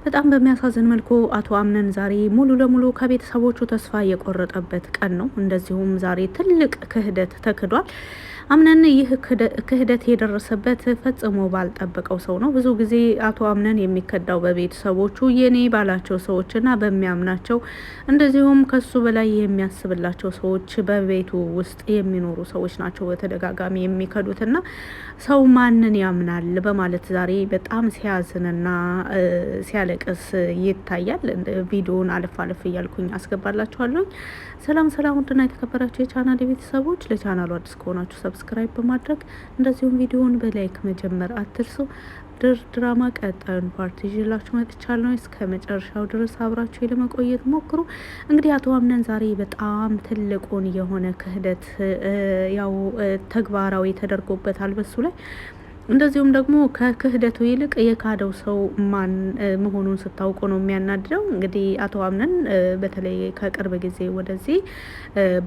በጣም በሚያሳዝን መልኩ አቶ አምነን ዛሬ ሙሉ ለሙሉ ከቤተሰቦቹ ተስፋ የቆረጠበት ቀን ነው። እንደዚሁም ዛሬ ትልቅ ክህደት ተክዷል። አምነን ይህ ክህደት የደረሰበት ፈጽሞ ባልጠበቀው ሰው ነው። ብዙ ጊዜ አቶ አምነን የሚከዳው በቤተሰቦቹ የኔ ባላቸው ሰዎችና በሚያምናቸው እንደዚሁም ከሱ በላይ የሚያስብላቸው ሰዎች በቤቱ ውስጥ የሚኖሩ ሰዎች ናቸው በተደጋጋሚ የሚከዱትና ሰው ማንን ያምናል በማለት ዛሬ በጣም ሲያዝንና ሲያለቅስ ይታያል። ቪዲዮውን አልፍ አልፍ እያልኩኝ አስገባላችኋለሁ። ሰላም ሰላም፣ ውድና የተከበራችሁ የቻናል ቤተሰቦች፣ ለቻናሉ አዲስ ከሆናችሁ ሰብስክራይብ በማድረግ እንደዚሁም ቪዲዮውን በላይክ መጀመር አትርሱ። ድራማ ቀጣዩን ፓርቲ ይዤላችሁ መጥቻለሁ። እስከ መጨረሻው ድረስ አብራችሁ ለመቆየት ሞክሩ። እንግዲህ አቶ አምነን ዛሬ በጣም ትልቁን የሆነ ክህደት ያው ተግባራዊ ተደርጎበታል በሱ ላይ። እንደዚሁም ደግሞ ከክህደቱ ይልቅ የካደው ሰው ማን መሆኑን ስታውቁ ነው የሚያናድደው። እንግዲህ አቶ አምነን በተለይ ከቅርብ ጊዜ ወደዚህ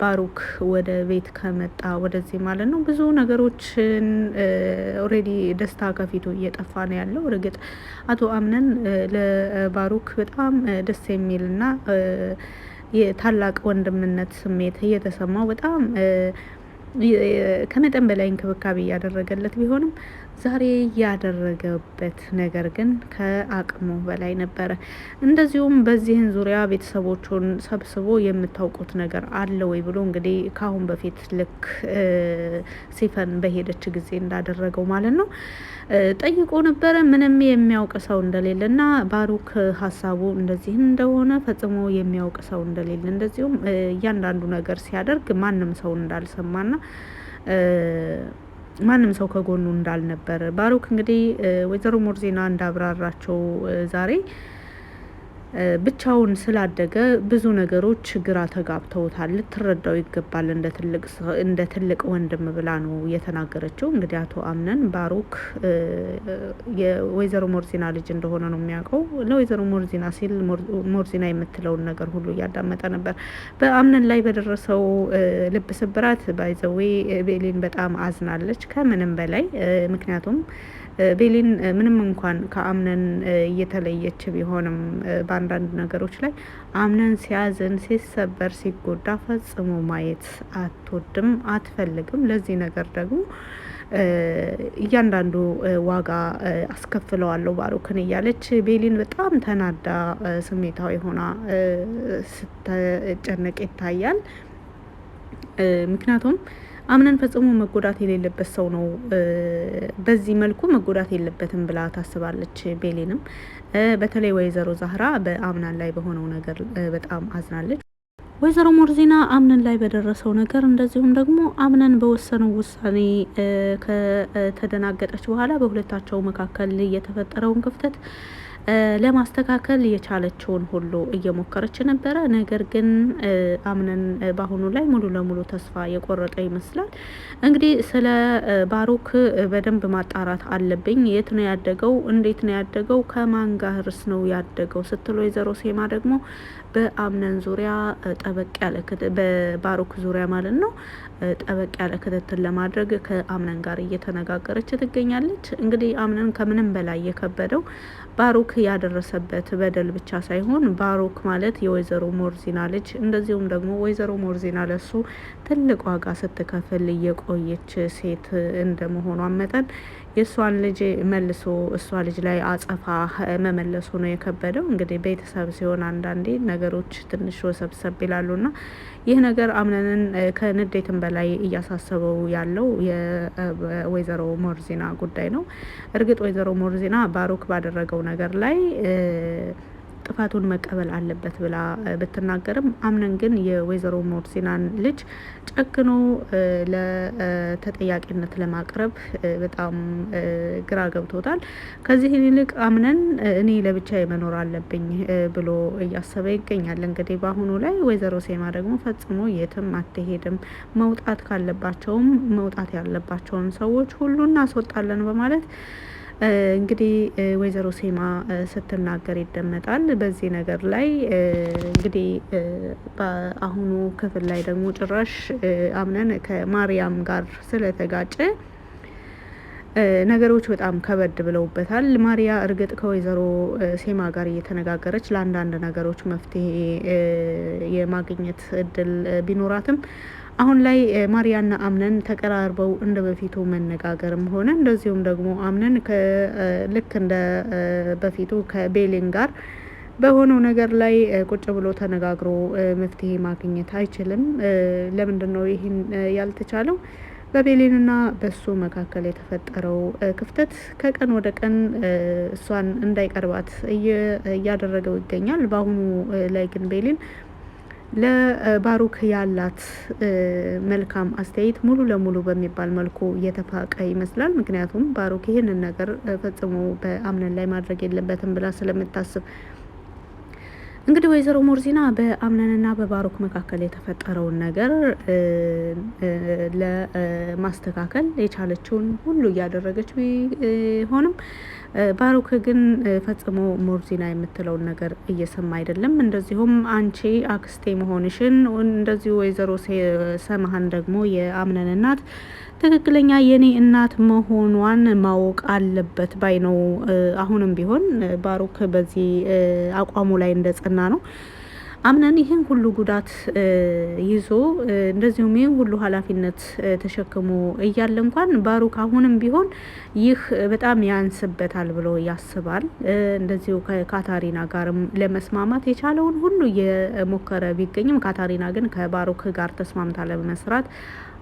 ባሩክ ወደ ቤት ከመጣ ወደዚህ ማለት ነው ብዙ ነገሮችን ኦልሬዲ ደስታ ከፊቱ እየጠፋ ነው ያለው። እርግጥ አቶ አምነን ለባሩክ በጣም ደስ የሚልና የታላቅ ወንድምነት ስሜት እየተሰማው በጣም ከመጠን በላይ እንክብካቤ እያደረገለት ቢሆንም ዛሬ ያደረገበት ነገር ግን ከአቅሙ በላይ ነበረ። እንደዚሁም በዚህን ዙሪያ ቤተሰቦቹን ሰብስቦ የምታውቁት ነገር አለ ወይ ብሎ እንግዲህ ከአሁን በፊት ልክ ሲፈን በሄደች ጊዜ እንዳደረገው ማለት ነው ጠይቆ ነበረ። ምንም የሚያውቅ ሰው እንደሌለና ባሩክ ሀሳቡ እንደዚህ እንደሆነ ፈጽሞ የሚያውቅ ሰው እንደሌለ እንደዚሁም እያንዳንዱ ነገር ሲያደርግ ማንም ሰው እንዳልሰማና ማንም ሰው ከጎኑ እንዳልነበር ባሩክ እንግዲህ ወይዘሮ ሞርዜና እንዳብራራቸው ዛሬ ብቻውን ስላደገ ብዙ ነገሮች ግራ ተጋብተውታል። ልትረዳው ይገባል እንደ ትልቅ ወንድም ብላ ነው የተናገረችው። እንግዲህ አቶ አምነን ባሩክ የወይዘሮ ሞርዚና ልጅ እንደሆነ ነው የሚያውቀው። ለወይዘሮ ሞርዚና ሲል ሞርዚና የምትለውን ነገር ሁሉ እያዳመጠ ነበር። በአምነን ላይ በደረሰው ልብ ስብራት ባይዘዌ ቤሊን በጣም አዝናለች ከምንም በላይ ምክንያቱም ቤሊን ምንም እንኳን ከአምነን እየተለየች ቢሆንም በአንዳንድ ነገሮች ላይ አምነን ሲያዝን፣ ሲሰበር፣ ሲጎዳ ፈጽሞ ማየት አትወድም፣ አትፈልግም። ለዚህ ነገር ደግሞ እያንዳንዱ ዋጋ አስከፍለዋለሁ ባሩክን እያለች ቤሊን በጣም ተናዳ ስሜታዊ ሆና ስትጨነቅ ይታያል። ምክንያቱም አምነን ፈጽሞ መጎዳት የሌለበት ሰው ነው፣ በዚህ መልኩ መጎዳት የለበትም ብላ ታስባለች። ቤሊንም በተለይ ወይዘሮ ዛህራ በአምናን ላይ በሆነው ነገር በጣም አዝናለች። ወይዘሮ ሞርዚና አምነን ላይ በደረሰው ነገር እንደዚሁም ደግሞ አምነን በወሰነው ውሳኔ ከተደናገጠች በኋላ በሁለታቸው መካከል የተፈጠረውን ክፍተት ለማስተካከል የቻለችውን ሁሉ እየሞከረች ነበረ። ነገር ግን አምነን በአሁኑ ላይ ሙሉ ለሙሉ ተስፋ የቆረጠ ይመስላል። እንግዲህ ስለ ባሩክ በደንብ ማጣራት አለብኝ። የት ነው ያደገው? እንዴት ነው ያደገው? ከማን ጋርስ ነው ያደገው? ስትል ወይዘሮ ሴማ ደግሞ በአምነን ዙሪያ ጠበቅ ያለ በባሩክ ዙሪያ ማለት ነው ጠበቅ ያለ ክትትል ለማድረግ ከአምነን ጋር እየተነጋገረች ትገኛለች። እንግዲህ አምነን ከምንም በላይ የከበደው ባሩክ ያደረሰበት በደል ብቻ ሳይሆን ባሩክ ማለት የወይዘሮ ሞርዚና ልጅ እንደዚሁም ደግሞ ወይዘሮ ሞርዚና ለሱ ትልቅ ዋጋ ስትከፍል የቆየች ሴት እንደመሆኗ መጠን የእሷን ልጅ መልሶ እሷ ልጅ ላይ አጸፋ መመለሱ ነው የከበደው። እንግዲህ ቤተሰብ ሲሆን አንዳንዴ ነገሮች ትንሽ ወሰብሰብ ይላሉና ይህ ነገር አምነንን ከንዴትም በላይ እያሳሰበው ያለው የወይዘሮ ሞርዚና ጉዳይ ነው። እርግጥ ወይዘሮ ሞርዚና ባሩክ ባደረገው ነገር ላይ ጥፋቱን መቀበል አለበት ብላ ብትናገርም አምነን ግን የወይዘሮ ሞርዚናን ልጅ ጨክኖ ለተጠያቂነት ለማቅረብ በጣም ግራ ገብቶታል። ከዚህ ይልቅ አምነን እኔ ለብቻ መኖር አለብኝ ብሎ እያሰበ ይገኛል። እንግዲህ በአሁኑ ላይ ወይዘሮ ሴማ ደግሞ ፈጽሞ የትም አትሄድም፣ መውጣት ካለባቸውም መውጣት ያለባቸውን ሰዎች ሁሉ እናስወጣለን በማለት እንግዲህ ወይዘሮ ሴማ ስትናገር ይደመጣል። በዚህ ነገር ላይ እንግዲህ በአሁኑ ክፍል ላይ ደግሞ ጭራሽ አምነን ከማርያም ጋር ስለተጋጨ ነገሮች በጣም ከበድ ብለውበታል። ማሪያ እርግጥ ከወይዘሮ ሴማ ጋር እየተነጋገረች ለአንዳንድ ነገሮች መፍትሄ የማግኘት እድል ቢኖራትም አሁን ላይ ማሪያና አምነን ተቀራርበው እንደ በፊቱ መነጋገርም ሆነ እንደዚሁም ደግሞ አምነን ልክ እንደ በፊቱ ከቤሊን ጋር በሆነው ነገር ላይ ቁጭ ብሎ ተነጋግሮ መፍትሄ ማግኘት አይችልም። ለምንድን ነው ይህን ያልተቻለው? በቤሊንና በሱ መካከል የተፈጠረው ክፍተት ከቀን ወደ ቀን እሷን እንዳይቀርባት እያደረገው ይገኛል። በአሁኑ ላይ ግን ቤሊን ለባሩክ ያላት መልካም አስተያየት ሙሉ ለሙሉ በሚባል መልኩ እየተፋቀ ይመስላል። ምክንያቱም ባሩክ ይህንን ነገር ፈጽሞ በአምነን ላይ ማድረግ የለበትም ብላ ስለምታስብ እንግዲህ ወይዘሮ ሞርዚና በአምነንና በባሩክ መካከል የተፈጠረውን ነገር ለማስተካከል የቻለችውን ሁሉ እያደረገች ቢሆንም ባሩክ ግን ፈጽሞ ሞርዚና የምትለውን ነገር እየሰማ አይደለም። እንደዚሁም አንቺ አክስቴ መሆንሽን እንደዚሁ ወይዘሮ ሰማሃን ደግሞ የአምነን እናት ትክክለኛ የኔ እናት መሆኗን ማወቅ አለበት ባይ ነው። አሁንም ቢሆን ባሩክ በዚህ አቋሙ ላይ እንደጸና ነው። አምነን ይህን ሁሉ ጉዳት ይዞ እንደዚሁም ይህን ሁሉ ኃላፊነት ተሸክሞ እያለ እንኳን ባሩክ አሁንም ቢሆን ይህ በጣም ያንስበታል ብሎ ያስባል። እንደዚሁ ከካታሪና ጋርም ለመስማማት የቻለውን ሁሉ እየሞከረ ቢገኝም ካታሪና ግን ከባሩክ ጋር ተስማምታ ለመስራት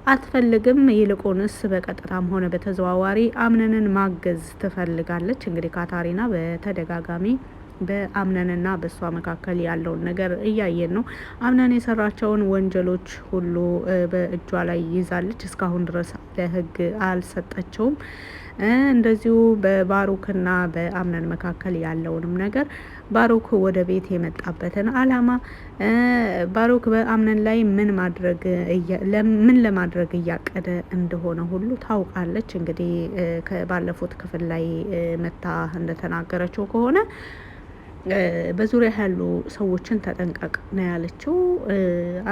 አትፈልግም። ይልቁንስ በቀጥታም ሆነ በተዘዋዋሪ አምነንን ማገዝ ትፈልጋለች። እንግዲህ ካታሪና በተደጋጋሚ በአምነንና በእሷ መካከል ያለውን ነገር እያየን ነው። አምነን የሰራቸውን ወንጀሎች ሁሉ በእጇ ላይ ይዛለች። እስካሁን ድረስ ለሕግ አልሰጠችውም። እንደዚሁ በባሩክና በአምነን መካከል ያለውንም ነገር ባሩክ ወደ ቤት የመጣበትን አላማ ባሩክ በአምነን ላይ ምን ለማድረግ እያቀደ እንደሆነ ሁሉ ታውቃለች። እንግዲህ ባለፉት ክፍል ላይ መታ እንደተናገረችው ከሆነ በዙሪያ ያሉ ሰዎችን ተጠንቀቅ ነው ያለችው።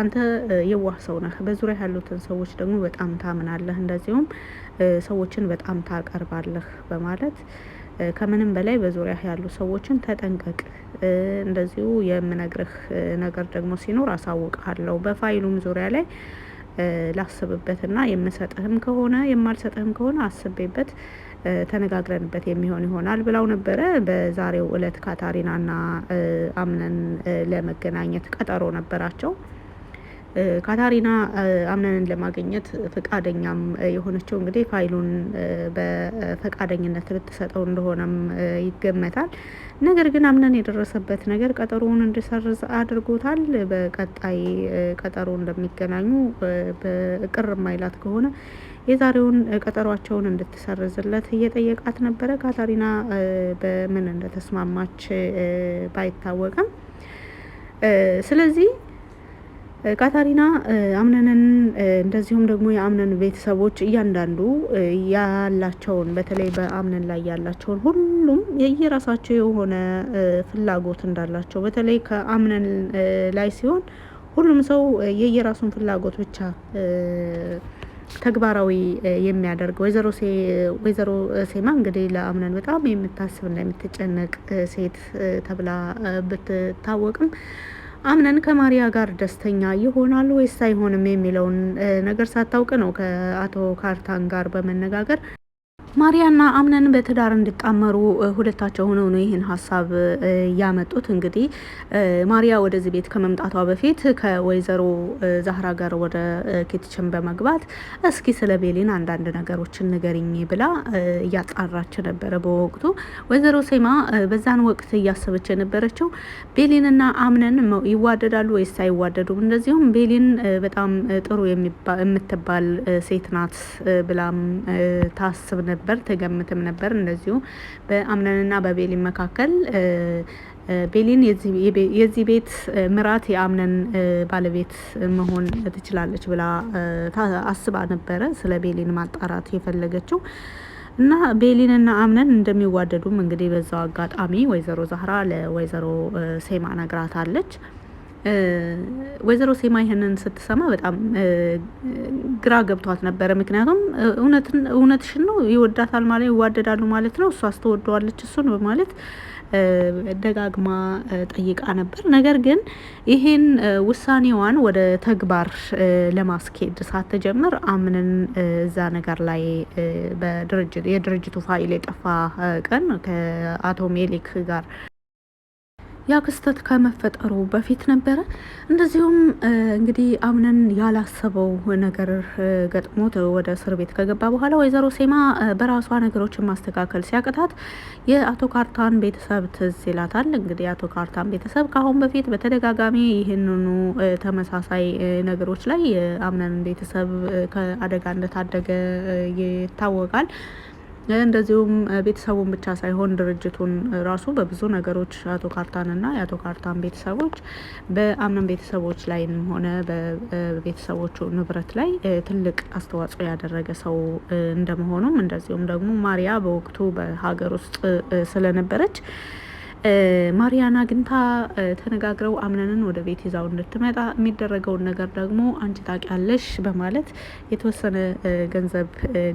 አንተ የዋህ ሰው ነህ፣ በዙሪያ ያሉትን ሰዎች ደግሞ በጣም ታምናለህ፣ እንደዚሁም ሰዎችን በጣም ታቀርባለህ በማለት ከምንም በላይ በዙሪያ ያሉ ሰዎችን ተጠንቀቅ፣ እንደዚሁ የምነግርህ ነገር ደግሞ ሲኖር አሳውቅሃለሁ፣ በፋይሉም ዙሪያ ላይ ላስብበትና የምሰጥህም ከሆነ የማልሰጥህም ከሆነ አስቤበት ተነጋግረንበት የሚሆን ይሆናል ብላው ነበረ። በዛሬው እለት ካታሪናና አምነን ለመገናኘት ቀጠሮ ነበራቸው። ካታሪና አምነንን ለማግኘት ፈቃደኛም የሆነችው እንግዲህ ፋይሉን በፈቃደኝነት ልትሰጠው እንደሆነም ይገመታል። ነገር ግን አምነን የደረሰበት ነገር ቀጠሮውን እንዲሰርዝ አድርጎታል። በቀጣይ ቀጠሮ እንደሚገናኙ በቅር ማይላት ከሆነ የዛሬውን ቀጠሯቸውን እንድትሰርዝለት እየጠየቃት ነበረ። ካታሪና በምን እንደተስማማች ባይታወቅም ስለዚህ ካታሪና አምነንን እንደዚሁም ደግሞ የአምነን ቤተሰቦች እያንዳንዱ ያላቸውን በተለይ በአምነን ላይ ያላቸውን ሁሉም የየራሳቸው የሆነ ፍላጎት እንዳላቸው በተለይ ከአምነን ላይ ሲሆን ሁሉም ሰው የየራሱን ፍላጎት ብቻ ተግባራዊ የሚያደርግ ወይዘሮ ሴማ እንግዲህ ለአምነን በጣም የምታስብና የምትጨነቅ ሴት ተብላ ብትታወቅም አምነን ከማሪያ ጋር ደስተኛ ይሆናል ወይስ አይሆንም የሚለውን ነገር ሳታውቅ ነው ከአቶ ካርታን ጋር በመነጋገር ማሪያና አምነን በትዳር እንዲጣመሩ ሁለታቸው ሆነው ነው ይህን ሀሳብ ያመጡት። እንግዲህ ማሪያ ወደዚህ ቤት ከመምጣቷ በፊት ከወይዘሮ ዛህራ ጋር ወደ ኪትችን በመግባት እስኪ ስለ ቤሊን አንዳንድ ነገሮችን ንገሪኝ ብላ እያጣራች ነበረ። በወቅቱ ወይዘሮ ሴማ በዛን ወቅት እያሰበች የነበረችው ቤሊንና አምነን ይዋደዳሉ ወይስ አይዋደዱም፣ እንደዚሁም ቤሊን በጣም ጥሩ የምትባል ሴት ናት ብላም ታስብ ነበር፣ ተገምትም ነበር። እንደዚሁ በአምነንና በቤሊን መካከል ቤሊን የዚህ ቤት ምራት የአምነን ባለቤት መሆን ትችላለች ብላ አስባ ነበረ ስለ ቤሊን ማጣራት የፈለገችው እና ቤሊንና አምነን እንደሚዋደዱም እንግዲህ በዛው አጋጣሚ ወይዘሮ ዛህራ ለወይዘሮ ሴማ ነግራታለች። ወይዘሮ ሴማ ይህንን ስትሰማ በጣም ግራ ገብቷት ነበረ። ምክንያቱም እውነትሽን ነው ይወዳታል ማለት ይዋደዳሉ ማለት ነው፣ እሷ አስተወደዋለች እሱን በማለት ደጋግማ ጠይቃ ነበር። ነገር ግን ይሄን ውሳኔዋን ወደ ተግባር ለማስኬድ ሳትጀምር አምነን እዛ ነገር ላይ የድርጅቱ ፋይል የጠፋ ቀን ከአቶ ሜሊክ ጋር ያ ክስተት ከመፈጠሩ በፊት ነበረ። እንደዚሁም እንግዲህ አምነን ያላሰበው ነገር ገጥሞት ወደ እስር ቤት ከገባ በኋላ ወይዘሮ ሴማ በራሷ ነገሮችን ማስተካከል ሲያቅታት የአቶ ካርታን ቤተሰብ ትዝ ይላታል። እንግዲህ የአቶ ካርታን ቤተሰብ ከአሁን በፊት በተደጋጋሚ ይህንኑ ተመሳሳይ ነገሮች ላይ የአምነን ቤተሰብ ከአደጋ እንደታደገ ይታወቃል። እንደዚሁም ቤተሰቡን ብቻ ሳይሆን ድርጅቱን ራሱ በብዙ ነገሮች አቶ ካርታንና የአቶ ካርታን ቤተሰቦች በአምነን ቤተሰቦች ላይም ሆነ በቤተሰቦቹ ንብረት ላይ ትልቅ አስተዋጽኦ ያደረገ ሰው እንደመሆኑም እንደዚሁም ደግሞ ማሪያ በወቅቱ በሀገር ውስጥ ስለነበረች ማሪያን አግኝታ ተነጋግረው አምነንን ወደ ቤት ይዛው እንድትመጣ የሚደረገውን ነገር ደግሞ አንቺ ታውቂያለሽ በማለት የተወሰነ ገንዘብ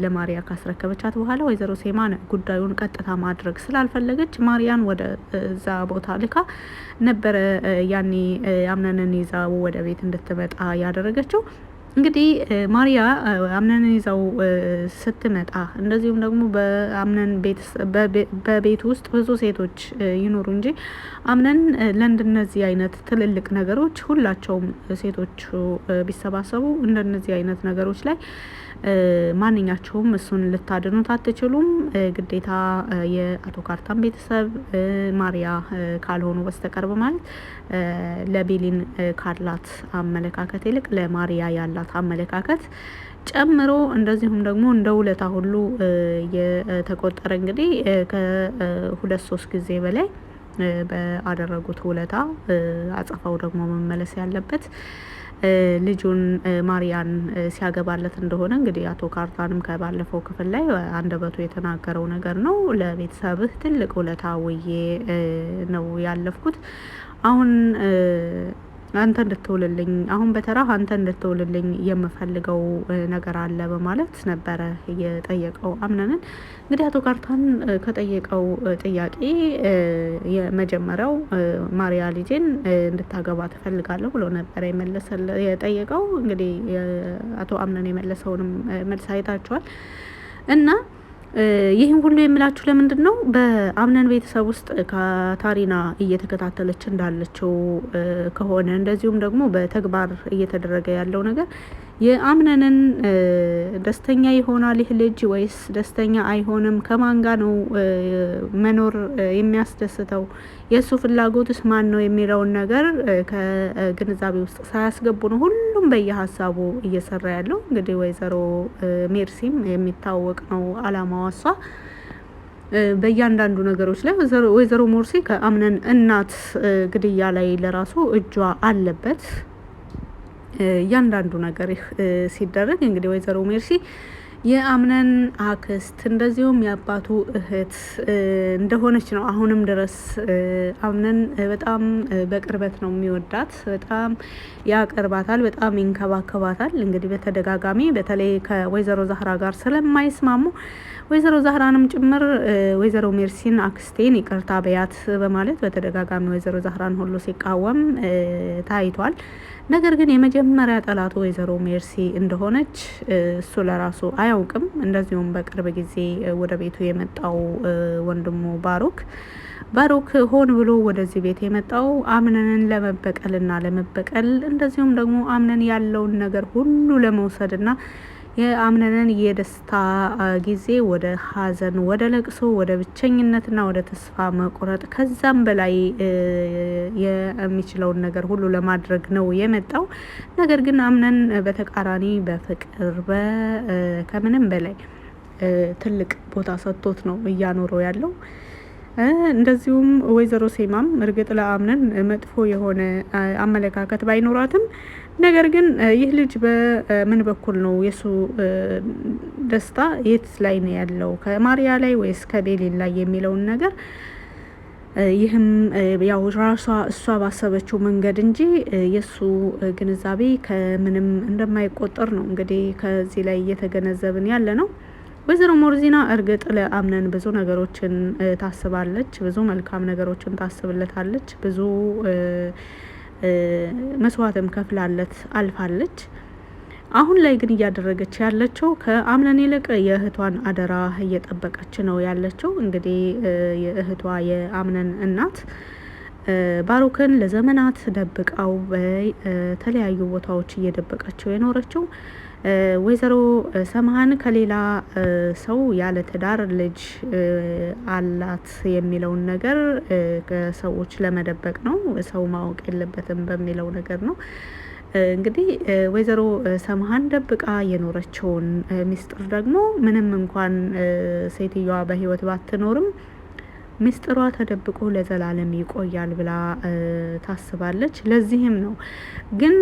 ለማሪያ ካስረከበቻት በኋላ ወይዘሮ ሴማን ጉዳዩን ቀጥታ ማድረግ ስላልፈለገች ማሪያን ወደ እዛ ቦታ ልካ ነበረ ያኔ አምነንን ይዛው ወደ ቤት እንድትመጣ ያደረገችው። እንግዲህ ማሪያ አምነንን ይዛው ስትመጣ እንደዚሁም ደግሞ በቤት ውስጥ ብዙ ሴቶች ይኖሩ እንጂ አምነን ለእንደነዚህ አይነት ትልልቅ ነገሮች ሁላቸውም ሴቶቹ ቢሰባሰቡ እንደነዚህ አይነት ነገሮች ላይ ማንኛቸውም እሱን ልታድኑት አትችሉም። ግዴታ የአቶ ካርታን ቤተሰብ ማሪያ ካልሆኑ በስተቀር በማለት ለቤሊን ካላት አመለካከት ይልቅ ለማሪያ ያላት አመለካከት ጨምሮ እንደዚሁም ደግሞ እንደ ውለታ ሁሉ የተቆጠረ እንግዲህ ከ2-3 ጊዜ በላይ በአደረጉት ውለታ አጸፋው ደግሞ መመለስ ያለበት ልጁን ማሪያን ሲያገባለት እንደሆነ እንግዲህ አቶ ካርታንም ከባለፈው ክፍል ላይ አንደበቱ የተናገረው ነገር ነው። ለቤተሰብህ ትልቅ ውለታ ውዬ ነው ያለፍኩት። አሁን አንተ እንድትውልልኝ አሁን በተራ አንተ እንድትውልልኝ የምፈልገው ነገር አለ በማለት ነበረ የጠየቀው አምነንን። እንግዲህ አቶ ካርታን ከጠየቀው ጥያቄ የመጀመሪያው ማሪያ ልጄን እንድታገባ ትፈልጋለሁ ብሎ ነበረ የጠየቀው። እንግዲህ አቶ አምነን የመለሰውንም መልስ አይታችኋል። እና ይህን ሁሉ የምላችሁ ለምንድን ነው? በአምነን ቤተሰብ ውስጥ ካታሪና እየተከታተለች እንዳለችው ከሆነ እንደዚሁም ደግሞ በተግባር እየተደረገ ያለው ነገር የአምነንን ደስተኛ ይሆናል ይህ ልጅ ወይስ ደስተኛ አይሆንም? ከማን ጋር ነው መኖር የሚያስደስተው? የእሱ ፍላጎትስ ማን ነው የሚለውን ነገር ከግንዛቤ ውስጥ ሳያስገቡ ነው ሁሉም በየሀሳቡ እየሰራ ያለው። እንግዲህ ወይዘሮ ሜርሲም የሚታወቅ ነው አላማዋ። እሷ በእያንዳንዱ ነገሮች ላይ ወይዘሮ ሞርሲ ከአምነን እናት ግድያ ላይ ለራሱ እጇ አለበት። እያንዳንዱ ነገር ሲደረግ እንግዲህ ወይዘሮ ሜርሲ የአምነን አክስት እንደዚሁም የአባቱ እህት እንደሆነች ነው አሁንም ድረስ። አምነን በጣም በቅርበት ነው የሚወዳት፣ በጣም ያቀርባታል፣ በጣም ይንከባከባታል። እንግዲህ በተደጋጋሚ በተለይ ከወይዘሮ ዛህራ ጋር ስለማይስማሙ ወይዘሮ ዛህራንም ጭምር ወይዘሮ ሜርሲን አክስቴን ይቅርታ በያት በማለት በተደጋጋሚ ወይዘሮ ዛህራን ሁሉ ሲቃወም ታይቷል። ነገር ግን የመጀመሪያ ጠላቱ ወይዘሮ ሜርሲ እንደሆነች እሱ ለራሱ አያውቅም። እንደዚሁም በቅርብ ጊዜ ወደ ቤቱ የመጣው ወንድሙ ባሩክ ሆን ብሎ ወደዚህ ቤት የመጣው አምነንን ለመበቀልና ለመበቀል እንደዚሁም ደግሞ አምነን ያለውን ነገር ሁሉ ለመውሰድና የአምነንን የደስታ ጊዜ ወደ ሀዘን፣ ወደ ለቅሶ፣ ወደ ብቸኝነትና ወደ ተስፋ መቁረጥ ከዛም በላይ የሚችለውን ነገር ሁሉ ለማድረግ ነው የመጣው። ነገር ግን አምነን በተቃራኒ በፍቅር ከምንም በላይ ትልቅ ቦታ ሰጥቶት ነው እያኖረው ያለው። እንደዚሁም ወይዘሮ ሴማም እርግጥ ለአምነን መጥፎ የሆነ አመለካከት ባይኖራትም ነገር ግን ይህ ልጅ በምን በኩል ነው የሱ ደስታ የት ላይ ነው ያለው ከማሪያ ላይ ወይስ ከቤሊን ላይ የሚለውን ነገር ይህም ያው ራሷ እሷ ባሰበችው መንገድ እንጂ የሱ ግንዛቤ ከምንም እንደማይቆጠር ነው እንግዲህ ከዚህ ላይ እየተገነዘብን ያለ ነው። ወይዘሮ ሞርዚና እርግጥ ለአምነን ብዙ ነገሮችን ታስባለች፣ ብዙ መልካም ነገሮችን ታስብለታለች፣ ብዙ መስዋዕትም ከፍላለት አልፋለች። አሁን ላይ ግን እያደረገች ያለችው ከአምነን ይልቅ የእህቷን አደራ እየጠበቀች ነው ያለችው። እንግዲህ የእህቷ የአምነን እናት ባሩክን ለዘመናት ደብቃው በተለያዩ ቦታዎች እየደበቀችው የኖረችው ወይዘሮ ሰምሃን ከሌላ ሰው ያለ ትዳር ልጅ አላት የሚለውን ነገር ከሰዎች ለመደበቅ ነው፣ ሰው ማወቅ የለበትም በሚለው ነገር ነው። እንግዲህ ወይዘሮ ሰምሃን ደብቃ የኖረችውን ሚስጥር ደግሞ ምንም እንኳን ሴትዮዋ በህይወት ባትኖርም ሚስጥሯ ተደብቆ ለዘላለም ይቆያል ብላ ታስባለች። ለዚህም ነው ግን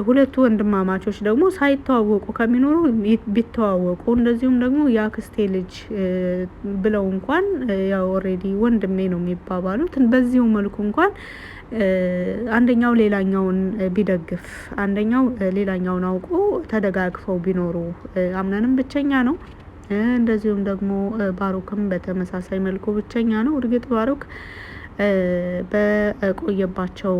ሁለቱ ወንድማማቾች ደግሞ ሳይተዋወቁ ከሚኖሩ ቢተዋወቁ፣ እንደዚሁም ደግሞ የአክስቴ ልጅ ብለው እንኳን ያው ኦልሬዲ ወንድሜ ነው የሚባባሉት። በዚሁ መልኩ እንኳን አንደኛው ሌላኛውን ቢደግፍ፣ አንደኛው ሌላኛውን አውቆ ተደጋግፈው ቢኖሩ፣ አምነንም ብቸኛ ነው፣ እንደዚሁም ደግሞ ባሩክም በተመሳሳይ መልኩ ብቸኛ ነው። እርግጥ ባሩክ በቆየባቸው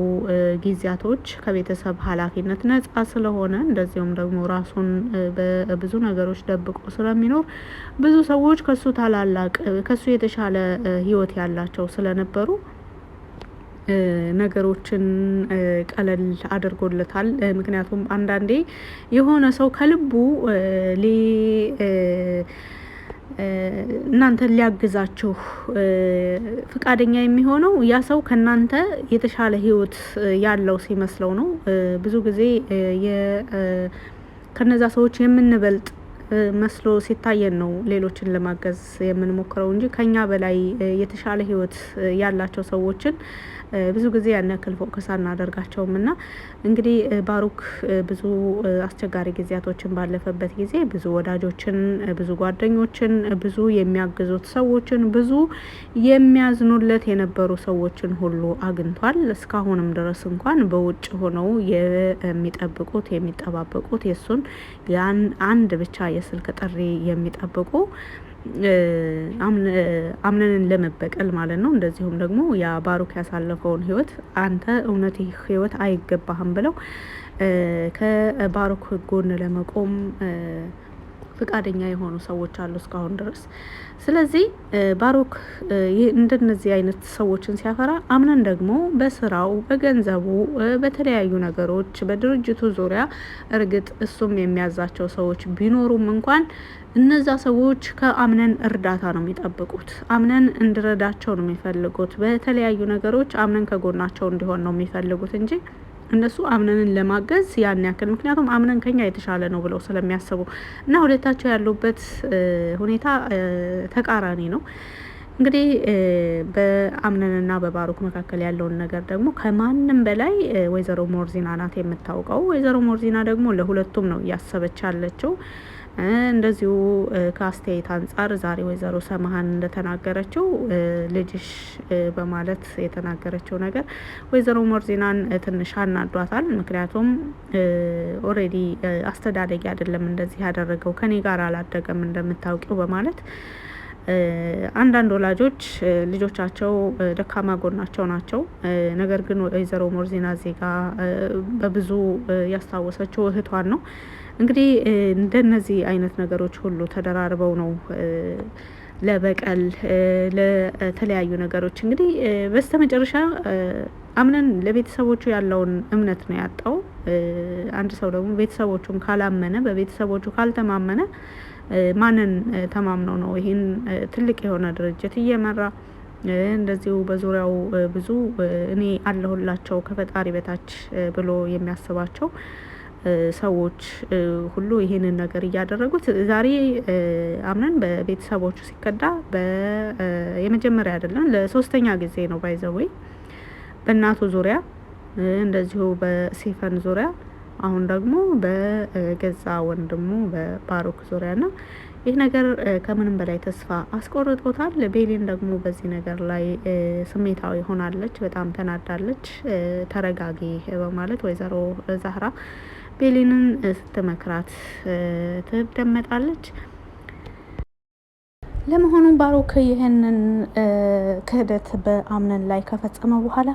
ጊዜያቶች ከቤተሰብ ኃላፊነት ነጻ ስለሆነ፣ እንደዚሁም ደግሞ ራሱን በብዙ ነገሮች ደብቆ ስለሚኖር ብዙ ሰዎች ከሱ ታላላቅ ከሱ የተሻለ ህይወት ያላቸው ስለነበሩ ነገሮችን ቀለል አድርጎለታል። ምክንያቱም አንዳንዴ የሆነ ሰው ከልቡ እናንተን ሊያግዛችሁ ፍቃደኛ የሚሆነው ያ ሰው ከናንተ የተሻለ ህይወት ያለው ሲመስለው ነው። ብዙ ጊዜ ከነዛ ሰዎች የምንበልጥ መስሎ ሲታየን ነው ሌሎችን ለማገዝ የምንሞክረው እንጂ ከኛ በላይ የተሻለ ህይወት ያላቸው ሰዎችን ብዙ ጊዜ ያን ያክል ፎከስ አናደርጋቸውም። እና እንግዲህ ባሩክ ብዙ አስቸጋሪ ጊዜያቶችን ባለፈበት ጊዜ ብዙ ወዳጆችን፣ ብዙ ጓደኞችን፣ ብዙ የሚያግዙት ሰዎችን፣ ብዙ የሚያዝኑለት የነበሩ ሰዎችን ሁሉ አግኝቷል። እስካሁንም ድረስ እንኳን በውጭ ሆነው የሚጠብቁት የሚጠባበቁት የሱን ያን አንድ ብቻ የስልክ ጥሪ የሚጠብቁ አምነንን ለመበቀል ማለት ነው። እንደዚሁም ደግሞ ያ ባሩክ ያሳለፈውን ህይወት አንተ እውነት ይህ ህይወት አይገባህም ብለው ከባሩክ ጎን ለመቆም ፍቃደኛ የሆኑ ሰዎች አሉ እስካሁን ድረስ። ስለዚህ ባሩክ እንደነዚህ አይነት ሰዎችን ሲያፈራ፣ አምነን ደግሞ በስራው፣ በገንዘቡ፣ በተለያዩ ነገሮች በድርጅቱ ዙሪያ እርግጥ እሱም የሚያዛቸው ሰዎች ቢኖሩም እንኳን እነዛ ሰዎች ከአምነን እርዳታ ነው የሚጠብቁት። አምነን እንድረዳቸው ነው የሚፈልጉት። በተለያዩ ነገሮች አምነን ከጎናቸው እንዲሆን ነው የሚፈልጉት እንጂ እነሱ አምነንን ለማገዝ ያን ያክል፣ ምክንያቱም አምነን ከኛ የተሻለ ነው ብለው ስለሚያስቡ እና ሁለታቸው ያሉበት ሁኔታ ተቃራኒ ነው። እንግዲህ በአምነንና በባሩክ መካከል ያለውን ነገር ደግሞ ከማንም በላይ ወይዘሮ ሞርዚና ናት የምታውቀው። ወይዘሮ ሞርዚና ደግሞ ለሁለቱም ነው እያሰበች ያለችው። እንደዚሁ ከአስተያየት አንጻር ዛሬ ወይዘሮ ሰምሃን እንደተናገረችው ልጅሽ በማለት የተናገረችው ነገር ወይዘሮ ሞርዚናን ትንሽ አናዷታል። ምክንያቱም ኦልሬዲ አስተዳደጊ አይደለም እንደዚህ ያደረገው፣ ከኔ ጋር አላደገም እንደምታውቂው በማለት አንዳንድ ወላጆች ልጆቻቸው ደካማ ጎናቸው ናቸው። ነገር ግን ወይዘሮ ሞርዚና ዜጋ በብዙ ያስታወሰችው እህቷን ነው። እንግዲህ እንደነዚህ አይነት ነገሮች ሁሉ ተደራርበው ነው ለበቀል ለተለያዩ ነገሮች እንግዲህ በስተመጨረሻ አምነን ለቤተሰቦቹ ያለውን እምነት ነው ያጣው። አንድ ሰው ደግሞ ቤተሰቦቹን ካላመነ፣ በቤተሰቦቹ ካልተማመነ ማንን ተማምነው ነው ይሄን ትልቅ የሆነ ድርጅት እየመራ እንደዚሁ በዙሪያው ብዙ እኔ አለሁላቸው ከፈጣሪ በታች ብሎ የሚያስባቸው ሰዎች ሁሉ ይሄንን ነገር እያደረጉት ዛሬ አምነን በቤተሰቦቹ ሲከዳ የመጀመሪያ አይደለም ለሶስተኛ ጊዜ ነው ባይዘወይ በእናቱ ዙሪያ እንደዚሁ በሲፈን ዙሪያ አሁን ደግሞ በገዛ ወንድሙ በባሩክ ዙሪያ ና ይህ ነገር ከምንም በላይ ተስፋ አስቆርጦታል። ቤሊን ደግሞ በዚህ ነገር ላይ ስሜታዊ ሆናለች፣ በጣም ተናዳለች። ተረጋጊ በማለት ወይዘሮ ዛህራ ቤሊንን ስትመክራት ትደመጣለች። ለመሆኑ ባሮክ ይህንን ክህደት በአምነን ላይ ከፈጸመ በኋላ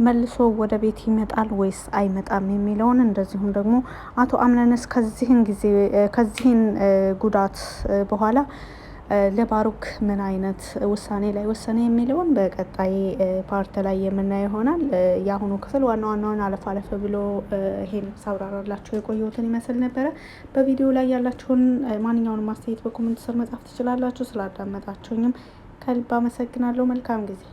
መልሶ ወደ ቤት ይመጣል ወይስ አይመጣም የሚለውን እንደዚሁም ደግሞ አቶ አምነንስ ከዚህን ጉዳት በኋላ ለባሮክ ምን አይነት ውሳኔ ላይ ወሰነ የሚለውን በቀጣይ ፓርት ላይ የምናየው ይሆናል። የአሁኑ ክፍል ዋና ዋናውን አለፍ አለፍ ብሎ ይሄን ሳብራራላችሁ የቆየሁትን ይመስል ነበረ። በቪዲዮ ላይ ያላችሁን ማንኛውንም አስተያየት በኮሜንት ስር መጻፍ ትችላላችሁ። ስላዳመጣችሁኝም ከልብ አመሰግናለሁ። መልካም ጊዜ